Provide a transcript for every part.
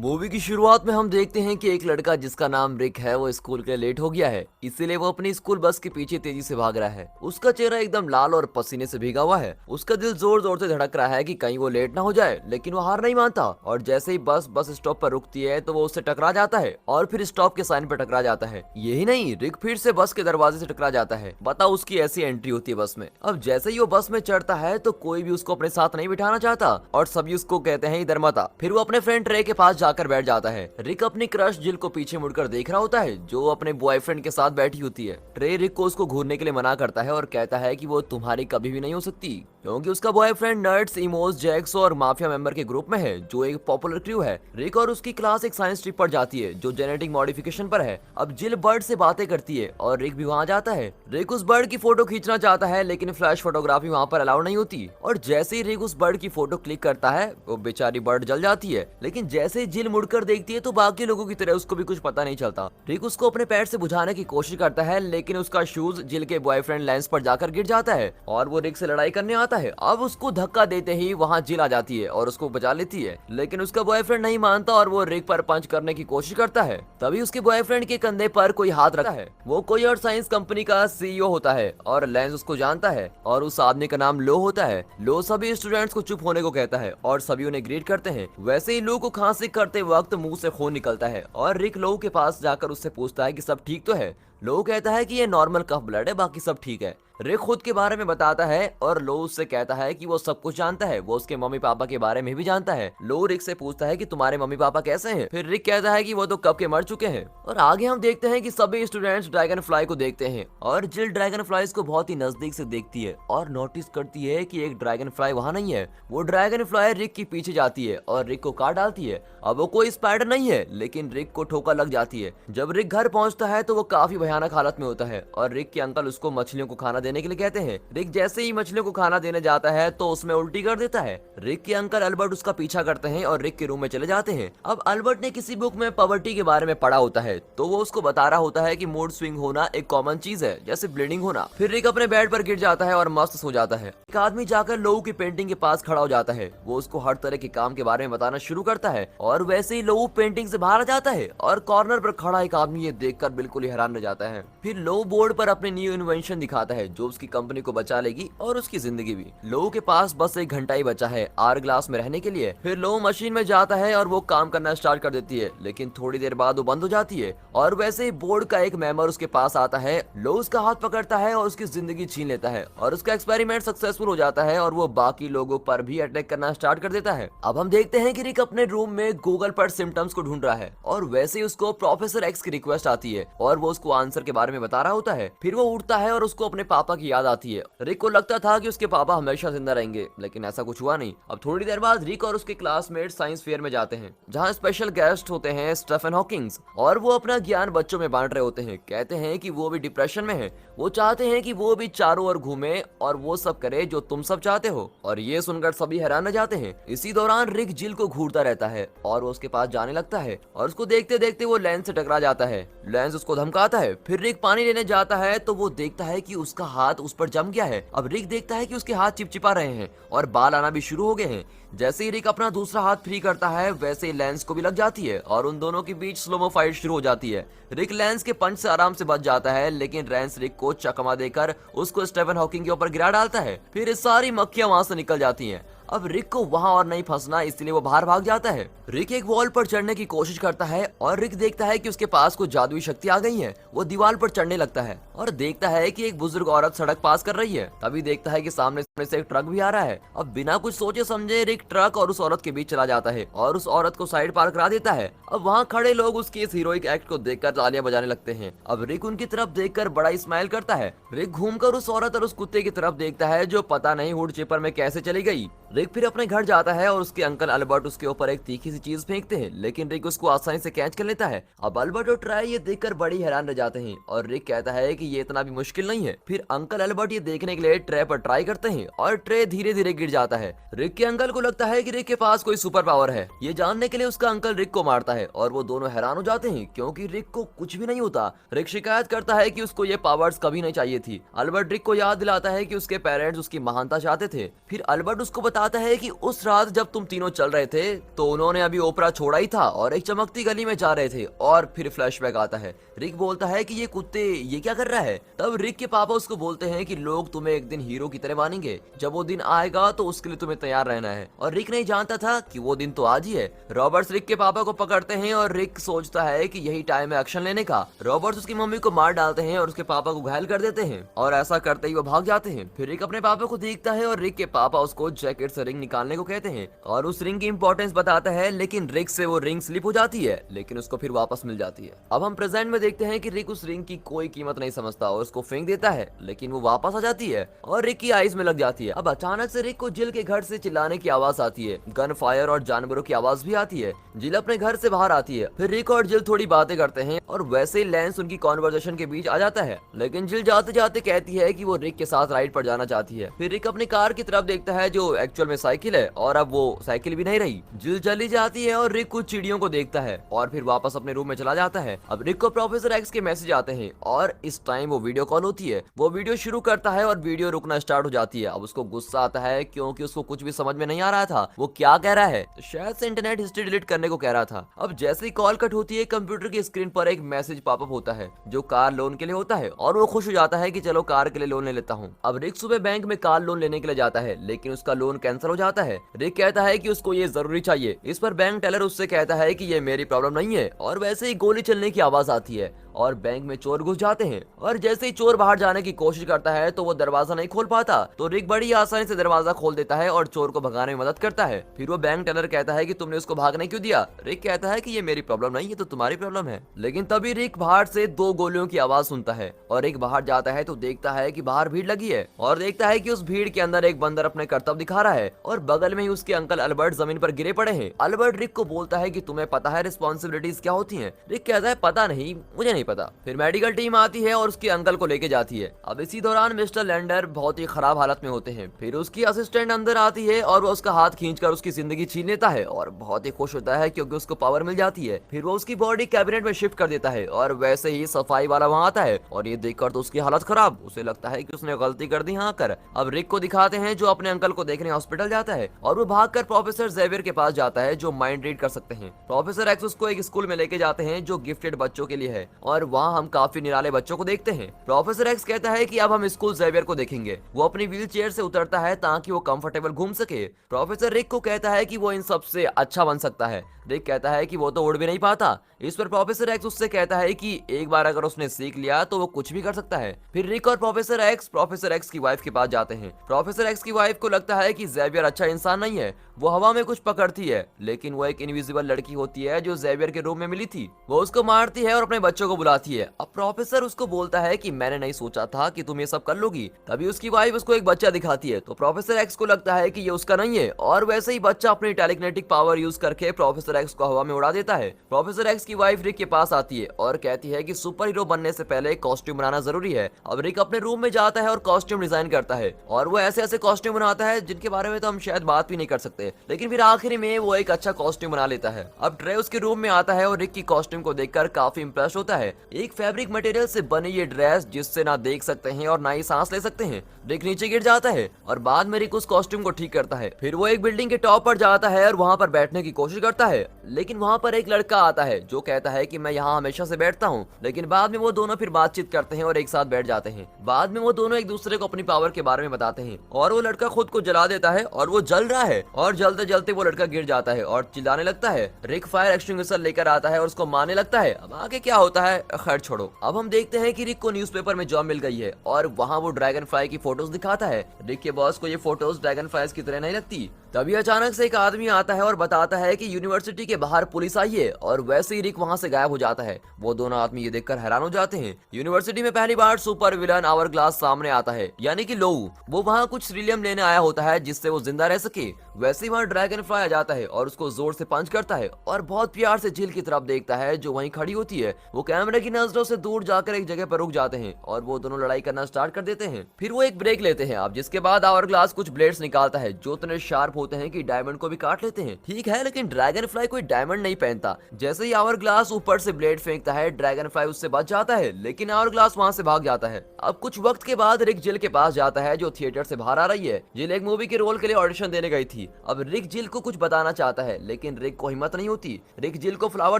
Movie की शुरुआत में हम देखते हैं कि एक लड़का जिसका नाम रिक है वो स्कूल के लिए लेट हो गया है, इसीलिए वो अपनी स्कूल बस के पीछे तेजी से भाग रहा है। उसका चेहरा एकदम लाल और पसीने से भीगा हुआ है। उसका दिल जोर जोर से धड़क रहा है कि कहीं वो लेट ना हो जाए, लेकिन वो हार नहीं मानता और जैसे ही बस स्टॉप पर रुकती है तो वो उससे टकरा जाता है और फिर स्टॉप के साइन पर टकरा जाता है। यही नहीं, रिक फिर से बस के दरवाजे से टकरा जाता है। बताओ, उसकी ऐसी एंट्री होती है बस में। अब जैसे ही वो बस में चढ़ता है तो कोई भी उसको अपने साथ नहीं बिठाना चाहता और सभी उसको कहते हैं इधर मत आ। फिर वो अपने फ्रेंड ट्रे के पास जाकर बैठ जाता है। रिक अपनी क्रश जिल को पीछे मुड़कर देख रहा होता है जो अपने बॉयफ्रेंड के साथ बैठी होती है। ट्रे रिक को उसको घूरने के लिए मना करता है और कहता है कि वो तुम्हारी कभी भी नहीं हो सकती, क्योंकि उसका बॉयफ्रेंड नर्ड्स, इमोस, जैक्स और माफिया मेंबर के ग्रुप में है जो एक पॉपुलर क्रू है। रिक और उसकी क्लास एक साइंस ट्रिप पर जाती है जो जेनेटिक मॉडिफिकेशन पर है। अब जिल बर्ड से बातें करती है और रिक भी वहाँ जाता है। रिक उस बर्ड की फोटो खींचना चाहता है लेकिन फ्लैश फोटोग्राफी वहाँ पर अलाउड नहीं होती और जैसे ही रिक उस बर्ड की फोटो क्लिक करता है वो बेचारी बर्ड जल जाती है। लेकिन जैसे ही जिल मुड़कर देखती है तो बाकी लोगों की तरह उसको भी कुछ पता नहीं चलता। रिक उसको अपने पैर से बुझाने की कोशिश करता है लेकिन उसका शूज जिल के बॉयफ्रेंड लेंस पर जाकर गिर जाता है और वो रिक से लड़ाई करने आता है। अब उसको धक्का देते ही वहाँ जिल आ जाती है और उसको बचा लेती है, लेकिन उसका बॉयफ्रेंड नहीं मानता और वो रिक पर पंच करने की कोशिश करता है। तभी उसके बॉयफ्रेंड के कंधे पर कोई हाथ रखता है। वो कोई और साइंस कंपनी का सीईओ होता है और लेंस उसको जानता है और उस आदमी का नाम लो होता है। लो सभी स्टूडेंट्स को चुप होने को कहता है और सभी उन्हें ग्रीट करते हैं। वैसे ही लो को खांसी करते वक्त मुंह से खून निकलता है और रिक लो के पास जाकर उससे पूछता है कि सब ठीक तो है। लो कहता है कि ये नॉर्मल कफ ब्लड है, बाकी सब ठीक है। रिक खुद के बारे में बताता है और लो उससे कहता है कि वो सब कुछ जानता है, वो उसके मम्मी पापा के बारे में भी जानता है। लो रिक से पूछता है कि तुम्हारे मम्मी पापा कैसे हैं? फिर रिक कहता है कि वो तो कब के मर चुके हैं। और आगे हम देखते हैं कि सभी स्टूडेंट्स ड्रैगन फ्लाई को देखते हैं और जिल ड्रैगन फ्लाईज को बहुत ही नजदीक से देखती है और नोटिस करती है कि एक ड्रैगन फ्लाई वहाँ नहीं है। वो ड्रैगन फ्लाई रिक के पीछे जाती है और रिक को काट डालती है। अब वो कोई स्पाइडर नहीं है लेकिन रिक को ठोकर लग जाती है। जब रिक घर पहुंचता है तो वो काफी भयानक हालत में होता है और रिक के अंकल उसको मछलियों को खाना देने के लिए कहते हैं। रिक जैसे ही मछलियों को खाना देने जाता है तो उसमें उल्टी कर देता है। रिक के अंकल अल्बर्ट उसका पीछा करते हैं और रिक के रूम में चले जाते हैं। अब अल्बर्ट ने किसी बुक में पॉवर्टी के बारे में पढ़ा होता है तो वो उसको बता रहा होता है कि मूड स्विंग होना एक कॉमन चीज है, जैसे ब्लीडिंग होना। फिर रिक अपने बेड पर गिर जाता है और मस्त सो जाता है। एक आदमी जाकर लोऊ की पेंटिंग के पास खड़ा हो जाता है। वो उसको हर तरह के काम के बारे में बताना शुरू करता है और वैसे ही लोऊ पेंटिंग से बाहर आ जाता है और कॉर्नर पर खड़ा एक आदमी ये देखकर बिल्कुल ही हैरान रह जाता है। फिर लोऊ बोर्ड पर अपनी न्यू इन्वेंशन दिखाता है जो उसकी कंपनी को बचा लेगी और उसकी जिंदगी भी। लोऊ के पास बस 1 घंटा ही बचा है आर ग्लास में रहने के लिए। फिर लोऊ मशीन में जाता है और वो काम करना स्टार्ट कर देती है, लेकिन थोड़ी देर बाद वो बंद हो जाती है और वैसे ही बोर्ड का एक मेंबर उसके पास आता है। लोऊ उसका हाथ पकड़ता है और उसकी जिंदगी छीन लेता है और उसका एक्सपेरिमेंट सक्सेसफुल हो जाता है और वो बाकी लोगों पर भी अटैक करना स्टार्ट कर देता है। अब हम देखते हैं कि रिक अपने रूम में गूगल पर सिम्टम्स को ढूंढ रहा है और वैसे ही उसको प्रोफेसर एक्स की रिक्वेस्ट आती है और वो उसको आंसर के बारे में बता रहा होता है। फिर वो उठता है और उसको अपने पापा की याद आती है। रिक को लगता था कि उसके पापा हमेशा जिंदा रहेंगे, लेकिन ऐसा कुछ हुआ नहीं। अब थोड़ी देर बाद रिक और उसके क्लासमेट साइंस फेयर में जाते हैं जहाँ स्पेशल गेस्ट होते हैं स्टीफन हॉकिंग्स और वो अपना ज्ञान बच्चों में बांट रहे होते हैं। कहते हैं कि वो भी डिप्रेशन में है, वो चाहते हैं कि वो भी चारों ओर घूमे और वो सब करे जो तुम सब चाहते हो। और ये सुनकर सभी हैरान रह जाते हैं। इसी दौरान रिक जिल को घूरता रहता है और वो उसके पास जाने लगता है और उसको देखते देखते वो लेंस से टकरा जाता है। लेंस उसको धमकाता है। फिर रिक पानी लेने जाता है तो वो देखता है कि उसका हाथ उस पर जम गया है। अब रिक देखता है कि उसके हाथ चिपचिपा रहे हैं और बाल आना भी शुरू हो गए हैं। जैसे ही रिक अपना दूसरा हाथ फ्री करता है वैसे ही लेंस को भी लग जाती है और उन दोनों के बीच स्लोमो फाइट शुरू हो जाती है। रिक लेंस के पंच से आराम से बच जाता है, लेकिन लेंस रिक को चकमा देकर उसको स्टीफन हॉकिंग के ऊपर गिरा डालता है। फिर सारी मक्खियां वहां से निकल जाती हैं। अब रिक को वहां और नहीं फंसना, इसलिए वो बाहर भाग जाता है। रिक एक वॉल पर चढ़ने की कोशिश करता है और रिक देखता है कि उसके पास कुछ जादुई शक्ति आ गई है। वो दीवार पर चढ़ने लगता है और देखता है कि एक बुजुर्ग औरत सड़क पास कर रही है। तभी देखता है कि सामने से एक ट्रक भी आ रहा है। अब बिना कुछ सोचे समझे रिक ट्रक और उस औरत के बीच चला जाता है और उस औरत को साइड पार करा देता है। अब वहाँ खड़े लोग उसके इस हीरोइक एक्ट को देखकर तालियां बजाने लगते हैं। अब रिक उनकी तरफ देखकर बड़ा स्माइल करता है। रिक घूमकर उस औरत और उस कुत्ते की तरफ देखता है जो पता नहीं हुड चिपर में कैसे चली गई। रिक फिर अपने घर जाता है और उसके अंकल अल्बर्ट उसके ऊपर एक तीखी सी चीज फेंकते हैं, लेकिन रिक उसको आसानी से कैच कर लेता है। अब अल्बर्ट और ट्राई ये देखकर बड़ी हैरान रह जाते हैं और रिक कहता है कि ये इतना भी मुश्किल नहीं है। फिर अंकल अल्बर्ट ये देखने के लिए ट्रे पर ट्राई करते हैं और ट्रे धीरे धीरे गिर जाता है। रिक के अंकल को लगता है कि रिक के पास कोई सुपर पावर है। ये जानने के लिए उसका अंकल रिक को मारता है और वो दोनों हैरान हो जाते हैं क्योंकि रिक को कुछ भी नहीं होता। रिक शिकायत करता है कि उसको ये पावर्स कभी नहीं चाहिए थी। अल्बर्ट रिक को याद दिलाता है कि उसके पेरेंट्स उसकी महानता चाहते थे। फिर अल्बर्ट उसको बताता बताता है कि उस रात जब तुम तीनों चल रहे थे तो उन्होंने अभी ओपरा छोड़ा ही था और एक चमकती गली में जा रहे थे। और फिर फ्लैशबैक आता है। रिक बोलता है कि ये कुत्ते ये क्या कर रहा है। तब रिक के पापा उसको बोलते हैं कि लोग तुम्हें एक दिन हीरो की तरह मानेंगे, जब वो दिन आएगा तो उसके लिए तुम्हें तैयार रहना है। और रिक नहीं जानता था कि वो दिन तो आज ही है। रॉबर्ट्स रिक के पापा को पकड़ते हैं और रिक सोचता है कि यही टाइम है एक्शन लेने का। रॉबर्ट्स उसकी मम्मी को मार डालते हैं और उसके पापा को घायल कर देते हैं और ऐसा करते ही वो भाग जाते हैं। फिर रिक अपने पापा को देखता है और रिक के पापा उसको जैकेट से रिंग निकालने को कहते हैं और उस रिंग की इंपॉर्टेंस बताता है, लेकिन रिक से वो रिंग स्लिप हो जाती है, लेकिन उसको फिर वापस मिल जाती है। अब हम प्रेजेंट में देखते हैं कि रिक उस रिंग की कोई कीमत नहीं समझता और उसको फेंक देता है, लेकिन वो वापस आ जाती है और रिक की आईज में लग जाती है। अब अचानक से रिक को जिल के घर से चिल्लाने की आवाज आती है, गन फायर और जानवरों की आवाज भी आती है। जिल अपने घर से बाहर आती है। फिर रिक और जिल थोड़ी बातें करते हैं और वैसे ही लेंस उनकी कॉन्वर्सेशन के बीच आ जाता है, लेकिन जिल जाते जाते कहती है कि वो रिक के साथ राइड पर जाना चाहती है। फिर रिक अपनी कार की तरफ देखता है जो एक्चुअल में साइकिल है और अब वो साइकिल भी नहीं रही। जिल चली जाती है और रिक कुछ चिड़ियों को देखता है और फिर वापस अपने रूम में चला जाता है। अब रिक को प्रोफेसर एक्स के मैसेज आते हैं और इस टाइम वो वीडियो कॉल होती है। वो वीडियो शुरू करता है और वीडियो रुकना स्टार्ट हो जाती है। अब उसको गुस्सा आता है क्योंकि उसको कुछ भी समझ में नहीं आ रहा था वो क्या कह रहा है। शायद से इंटरनेट हिस्ट्री डिलीट करने को कह रहा था। अब जैसे ही कॉल कट होती है कंप्यूटर की स्क्रीन पर एक मैसेज पॉपअप होता है जो कार लोन के लिए होता है और वो खुश हो जाता है कि चलो कार के लिए लोन ले लेता हूँ। अब रिक सुबह बैंक में कार लोन लेने के लिए जाता है, लेकिन उसका लोन कैंसिल हो जाता है। रिक कहता है कि उसको ये जरूरी चाहिए। इस पर बैंक टेलर उससे कहता है कि ये मेरी प्रॉब्लम नहीं है और वैसे ही गोली चलने की आवाज आती है और बैंक में चोर घुस जाते हैं। और जैसे ही चोर बाहर जाने की कोशिश करता है तो वो दरवाजा नहीं खोल पाता, तो रिक बड़ी आसानी से दरवाजा खोल देता है और चोर को भगाने में मदद करता है। फिर वो बैंक टेलर कहता है कि तुमने उसको भागने क्यों दिया। रिक कहता है कि ये मेरी प्रॉब्लम नहीं है तो तुम्हारी प्रॉब्लम है। लेकिन तभी रिक बाहर से 2 गोलियों की आवाज सुनता है और रिक बाहर जाता है तो देखता है कि बाहर भीड़ लगी है और देखता है कि उस भीड़ के अंदर एक बंदर अपने कर्तव्य दिखा रहा है और बगल में ही उसके अंकल अल्बर्ट जमीन पर गिरे पड़े हैं। अल्बर्ट रिक को बोलता है कि तुम्हें पता है रिस्पॉन्सिबिलिटीज क्या होती हैं। रिक कहता है पता नहीं, मुझे नहीं पता। फिर मेडिकल टीम आती है और उसके अंकल को लेके जाती है। अब इसी दौरान मिस्टर लैंडर बहुत ही खराब हालत में होते हैं। फिर उसकी असिस्टेंट अंदर आती है और वो उसका हाथ खींचकर उसकी जिंदगी छीन लेता है और बहुत ही खुश होता है क्योंकि उसको पावर मिल जाती है। फिर वो उसकी बॉडी कैबिनेट में शिफ्ट कर देता है और वैसे ही सफाई वाला वहाँ आता है और ये देखकर तो उसकी हालत खराब। उसे लगता है कि उसने गलती कर दी यहाँ कर। अब रिक को दिखाते हैं जो अपने अंकल को देखने हॉस्पिटल जाता है और वो भागकर प्रोफेसर जेवियर के पास जाता है जो माइंड रीड कर सकते हैं। प्रोफेसर एक्स उसको एक स्कूल में लेके जाते हैं जो गिफ्टेड बच्चों के लिए है और वहाँ हम काफी निराले बच्चों को देखते हैं। प्रोफेसर एक्स कहता है कि अब हम स्कूल जेवियर को देखेंगे। वो अपनी व्हील चेयर से उतरता है ताकि वो कंफर्टेबल घूम सके। प्रोफेसर रिक को कहता है कि वो इन सबसे अच्छा बन सकता है। रिक कहता है कि वो तो उड़ भी नहीं पाता। इस पर प्रोफेसर एक्स उससे कहता है कि एक बार अगर उसने सीख लिया तो वो कुछ भी कर सकता है। फिर रिक और प्रोफेसर एक्स की वाइफ के पास जाते हैं। प्रोफेसर एक्स की वाइफ को लगता है कि जेवियर अच्छा इंसान नहीं है। वो हवा में कुछ पकड़ती है, लेकिन वो एक इनविजिबल लड़की होती है जो जेवियर के रूम में मिली थी। वो उसको मारती है और अपने बच्चों को बुलाती है। अब प्रोफेसर उसको बोलता है कि मैंने नहीं सोचा था कि तुम ये सब कर लोगी। तभी उसकी वाइफ उसको एक बच्चा दिखाती है तो प्रोफेसर एक्स को लगता है कि ये उसका नहीं है और वैसे ही बच्चा अपनी टेलीकिनेटिक पावर यूज करके प्रोफेसर एक्स को हवा में उड़ा देता है। प्रोफेसर एक्स की वाइफ रिक के पास आती है और कहती है कि सुपर हीरो बनने से पहले कॉस्ट्यूम बनाना जरूरी है। अब रिक अपने रूम में जाता है और कॉस्ट्यूम डिजाइन करता है और वो ऐसे ऐसे कॉस्ट्यूम बनाता है जिनके बारे में तो हम शायद बात भी नहीं कर सकते, लेकिन फिर आखिरी में वो एक अच्छा कॉस्ट्यूम बना लेता है। अब ट्रे उसके रूम में आता है और रिक की कॉस्ट्यूम को देखकर काफी इंप्रेस होता है। एक फैब्रिक मटेरियल से बनी ये ड्रेस जिससे ना देख सकते हैं और ना ही सांस ले सकते हैं। रिक नीचे गिर जाता है और बाद में रिक उस कॉस्ट्यूम को ठीक करता है। फिर वो एक बिल्डिंग के टॉप पर जाता है और वहाँ पर बैठने की कोशिश करता है, लेकिन वहाँ पर एक लड़का आता है जो कहता है कि मैं यहाँ हमेशा से बैठता हूँ। लेकिन बाद में वो दोनों फिर बातचीत करते हैं और एक साथ बैठ जाते हैं। बाद में वो दोनों एक दूसरे को अपनी पावर के बारे में बताते हैं और वो लड़का खुद को जला देता है और वो जल रहा है और जलते जलते वो लड़का गिर जाता है और चिल्लाने लगता है। रिक फायर एक्सटिंग्विशर लेकर आता है और उसको मारने लगता है। अब आगे क्या होता है खैर छोड़ो। अब हम देखते हैं कि रिक को न्यूज़पेपर में जॉब मिल गई है और वहाँ वो ड्रैगन फ्लाई की फोटोज दिखाता है। रिक के बॉस को ये फोटोज ड्रैगन फ्लाइज की तरह नहीं लगती। तभी अचानक से एक आदमी आता है और बताता है कि यूनिवर्सिटी के बाहर पुलिस आई है और वैसे ही रिक वहाँ से गायब हो जाता है। वो दोनों आदमी ये देखकर हैरान हो जाते हैं। यूनिवर्सिटी में पहली बार सुपर विलन आवर ग्लास सामने आता है, यानी कि लोऊ। वो वहाँ कुछ सीरियम लेने आया होता है जिससे वो जिंदा रह सके। वैसे ही वहाँ ड्रैगन फ्लाई आ जाता है और उसको जोर से पंच करता है और बहुत प्यार से झील की तरफ देखता है जो वहीं खड़ी होती है। वो कैमरे की नजरों से दूर जाकर एक जगह पर रुक जाते हैं और वो दोनों लड़ाई करना स्टार्ट कर देते हैं। फिर वो एक ब्रेक लेते हैं अब जिसके बाद आवर ग्लास कुछ ब्लेड्स निकालता है जो इतने शार्प होते हैं कि डायमंड को भी काट लेते हैं। ठीक है, लेकिन ड्रैगन फ्लाई कोई डायमंड नहीं पहनता। जैसे ही आवर ग्लास ऊपर से ब्लेड फेंकता है, ड्रैगन फ्लाई उससे बच जाता है, लेकिन आवर ग्लास वहां से भाग जाता है। अब कुछ वक्त के बाद रिक जिल के पास जाता है, जो थिएटर से बाहर आ रही है। जिल एक मूवी के रोल के लिए ऑडिशन देने गई थी। अब रिक जिल को कुछ बताना चाहता है, लेकिन रिक को हिम्मत नहीं होती। रिक जिल को फ्लावर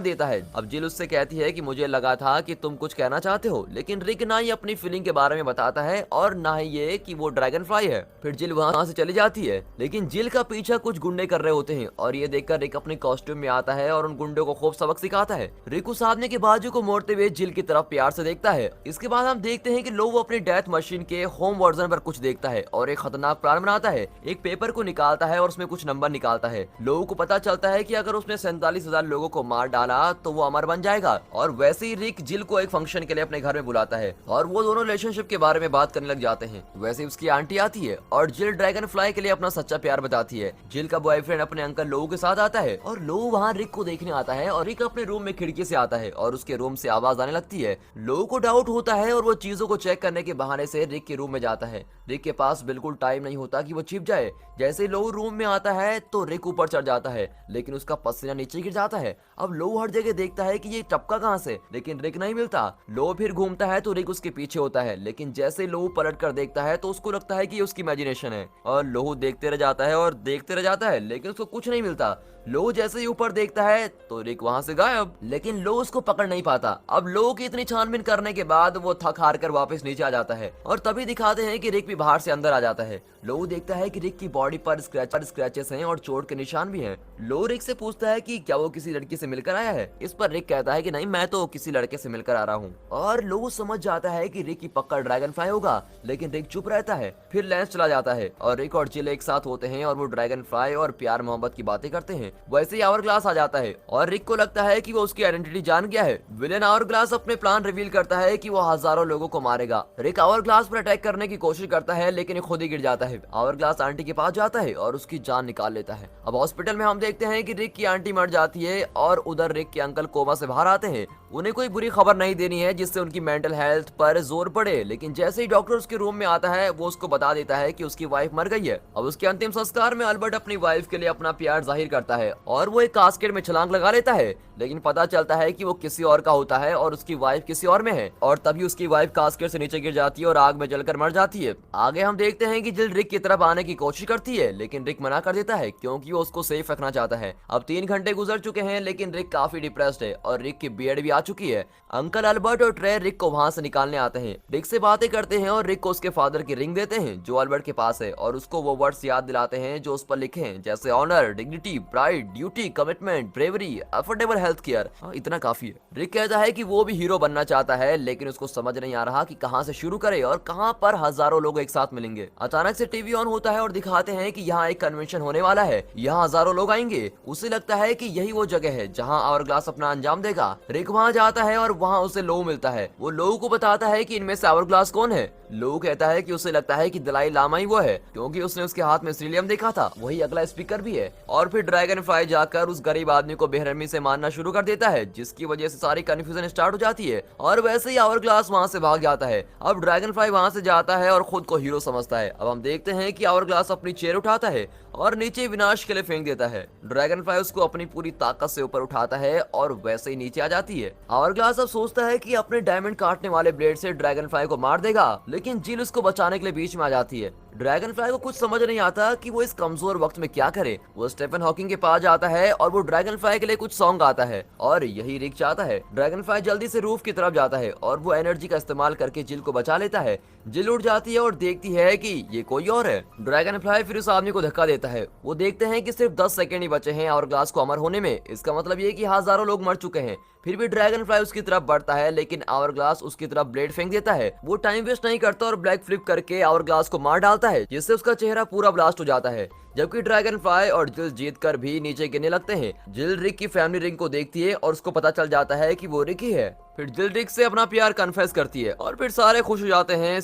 देता है। अब जिल उससे कहती है कि मुझे लगा था कि तुम कुछ कहना चाहते हो, लेकिन रिक ना ही अपनी फीलिंग के बारे में बताता है और ना ही ये कि वो ड्रैगन फ्लाई है। फिर जिल वहां से चली जाती है, लेकिन जिल का पीछा कुछ गुंडे कर रहे होते हैं और ये देखकर रिक अपने कॉस्ट्यूम में आता है और उन गुंडों को खूब सबक सिखाता है। रिक उस आदमी के बाजू को मोड़ते हुए जिल की तरफ प्यार से देखता है। इसके बाद हम देखते हैं कि लो अपनी डेथ मशीन के होम वर्जन पर कुछ देखता है और एक खतरनाक प्लान बनाता है। एक पेपर को निकालता है और उसमें कुछ नंबर निकालता है। लोगों को पता चलता है कि अगर उसने 47,000 लोगों को मार डाला तो वो अमर बन जाएगा। और वैसे ही रिक जिल को एक फंक्शन के लिए अपने घर में बुलाता है और वो दोनों रिलेशनशिप के बारे में बात करने लग जाते हैं। वैसे उसकी आंटी आती है और जिल ड्रैगन फ्लाई के लिए अपना सच्चा प्यार बताती है। जिल का बॉयफ्रेंड अपने अंकल लोगों के साथ आता है और लो वहाँ रिक को देखने आता है और रिक अपने रूम में खिड़की से आता है और उसके रूम से आवाज आने लगती है। लो को डाउट होता है और वो चीजों को चेक करने के बहाने से रिक के रूम में जाता है। रिक के पास बिल्कुल टाइम नहीं होता कि वो छिप जाए। जैसे लो रूम में आता है तो रिक ऊपर चढ़ जाता है, लेकिन उसका पसीना नीचे गिर जाता है। अब लो हर जगह देखता है कि ये टपका कहां से, लेकिन रिक नहीं मिलता। लो फिर घूमता है तो रिक उसके पीछे होता है, लेकिन जैसे लो पलट कर देखता है तो उसको लगता है कि ये उसकी इमेजिनेशन है। और लो देखते रह जाता है और देखते रह जाता है, लेकिन उसको कुछ नहीं मिलता। लो जैसे ही ऊपर देखता है तो रिक वहां से गायब, लेकिन लो उसको पकड़ नहीं पाता। अब लो की इतनी छानबीन करने के बाद वो थक हार कर वापस नीचे आ जाता है और तभी दिखाते हैं कि रिक भी बाहर से अंदर आ जाता है। लो देखता है कि रिक की बॉडी पर स्क्रैचेस हैं और चोट के निशान भी हैं। लो रिक से पूछता है कि क्या वो किसी लड़की से मिलकर आया है। इस पर रिक कहता है कि नहीं, मैं तो किसी लड़के से मिलकर आ रहा हूँ। और लो समझ जाता है कि रिक की पक्का ड्रैगन फ्लाई होगा, लेकिन रिक चुप रहता है। फिर लेंस चला जाता है और रिक और जिल एक साथ होते हैं और वो ड्रैगन फ्लाई और प्यार मोहब्बत की बातें करते हैं। वैसे ही आवर ग्लास आ जाता है और रिक को लगता है कि वो उसकी आइडेंटिटी जान गया है। विलेन आवर ग्लास अपने प्लान रिवील करता है कि वो हजारों लोगों को मारेगा। रिक आवर ग्लास पर अटैक करने की कोशिश करता है, लेकिन खुद ही गिर जाता है। आवर ग्लास आंटी के पास जाता है और उसकी जान निकाल लेता है। अब हॉस्पिटल में हम देखते हैं कि रिक की आंटी मर जाती है और उधर रिक के अंकल कोमा से बाहर आते हैं। उन्हें कोई बुरी खबर नहीं देनी है जिससे उनकी मेंटल हेल्थ पर जोर पड़े, लेकिन जैसे ही डॉक्टर उसके रूम में आता है वो उसको बता देता है कि उसकी वाइफ मर गई है। अब उसके अंतिम संस्कार में अल्बर्ट अपनी वाइफ के लिए अपना प्यार जाहिर करता है और वो एक कास्केट में छलांग लगा लेता है, लेकिन पता चलता है कि वो किसी और का होता है और उसकी वाइफ किसी और में है। और तभी उसकी वाइफ कास्केट से नीचे गिर जाती है और आग में जलकर मर जाती है। आगे हम देखते हैं कि जिल रिक की तरफ आने की कोशिश करती है, लेकिन रिक मना कर देता है क्योंकि वो उसको सेफ रखना चाहता है। अब 3 घंटे गुजर चुके हैं, लेकिन रिक काफी डिप्रेस्ड है और रिक की बियर्ड भी आ चुकी है। अंकल अल्बर्ट और ट्रे रिक को वहां से निकालने आते हैं। रिक से बातें करते हैं और रिक को उसके फादर की रिंग देते हैं जो अल्बर्ट के पास है, और उसको वो वर्ड्स याद दिलाते हैं जो उस पर लिखे हैं, जैसे honour, dignity, pride, duty, commitment, bravery, affordable health care. इतना काफी है। रिक कहता है कि वो भी हीरो बनना चाहता है, लेकिन उसको समझ नहीं आ रहा कि कहां से शुरू करे और कहां पर हजारों लोग एक साथ मिलेंगे। अचानक से टीवी ऑन होता है और दिखाते हैं कि यहाँ एक कन्वेंशन होने वाला है, यहाँ हजारों लोग आएंगे। उसे लगता है कि यही वो जगह है जहाँ आवर ग्लास अपना अंजाम देगा। रिक वहाँ जाता है और वहाँ उसे लो मिलता है। वो लो को बताता है कि इनमें से आवर ग्लास कौन है। लो कहता है कि उसे लगता है कि दलाई लामा ही वो है, क्योंकि उसने उसके हाथ में सीलियम देखा था, वही अगला स्पीकर भी है। और फिर ड्रैगन फ्लाई जाकर उस गरीब आदमी को बेरहमी से मारना शुरू कर देता है, जिसकी वजह से सारी कंफ्यूजन स्टार्ट हो जाती है और वैसे ही आवर ग्लास वहाँ से भाग जाता है। अब ड्रैगन फ्लाई वहाँ से जाता है और खुद को हीरो समझता है। अब हम देखते हैं कि आवर ग्लास अपनी चेयर उठाता है और नीचे विनाश के लिए फेंक देता है। ड्रैगन फ्लाई उसको अपनी पूरी ताकत से ऊपर उठाता है और वैसे ही नीचे आ जाती है। आवर ग्लास अब सोचता है कि अपने डायमंड काटने वाले ब्लेड से ड्रैगन फ्लाई को मार देगा, लेकिन जिल उसको बचाने के लिए बीच में आ जाती है। ड्रैगन फ्लाई को कुछ समझ नहीं आता कि वो इस कमजोर वक्त में क्या करे। वो स्टीफन हॉकिंग के पास जाता है और वो ड्रैगन फ्लाई के लिए कुछ सॉन्ग गाता है और यही रिक चाहता है। ड्रैगन फ्लाई जल्दी से रूफ की तरफ जाता है और वो एनर्जी का इस्तेमाल करके जिल को बचा लेता है। जिल उड़ जाती है और देखती है कि ये कोई और है। ड्रैगन फ्लाई फिर उस आदमी को धक्का देता है। वो देखते हैं कि सिर्फ 10 सेकंड ही बचे हैं और ग्लास को अमर होने में। इसका मतलब ये कि हजारों लोग मर चुके हैं। फिर भी ड्रैगन फ्लाई उसकी तरफ बढ़ता है, लेकिन आवर ग्लास उसकी तरफ ब्लेड फेंक देता है। वो टाइम वेस्ट नहीं करता और ब्लैक फ्लिप करके आवर ग्लास को मार डालता है, जिससे उसका चेहरा पूरा ब्लास्ट हो जाता है। जबकि ड्रैगन फ्लाई और जिल जीत कर भी नीचे गिरने लगते हैं। जिल रिक की फैमिली रिंग को देखती है और उसको पता चल जाता है कि वो रिक ही है। फिर जिल रिक से अपना प्यार कन्फेस करती है और फिर सारे खुश हो जाते हैं।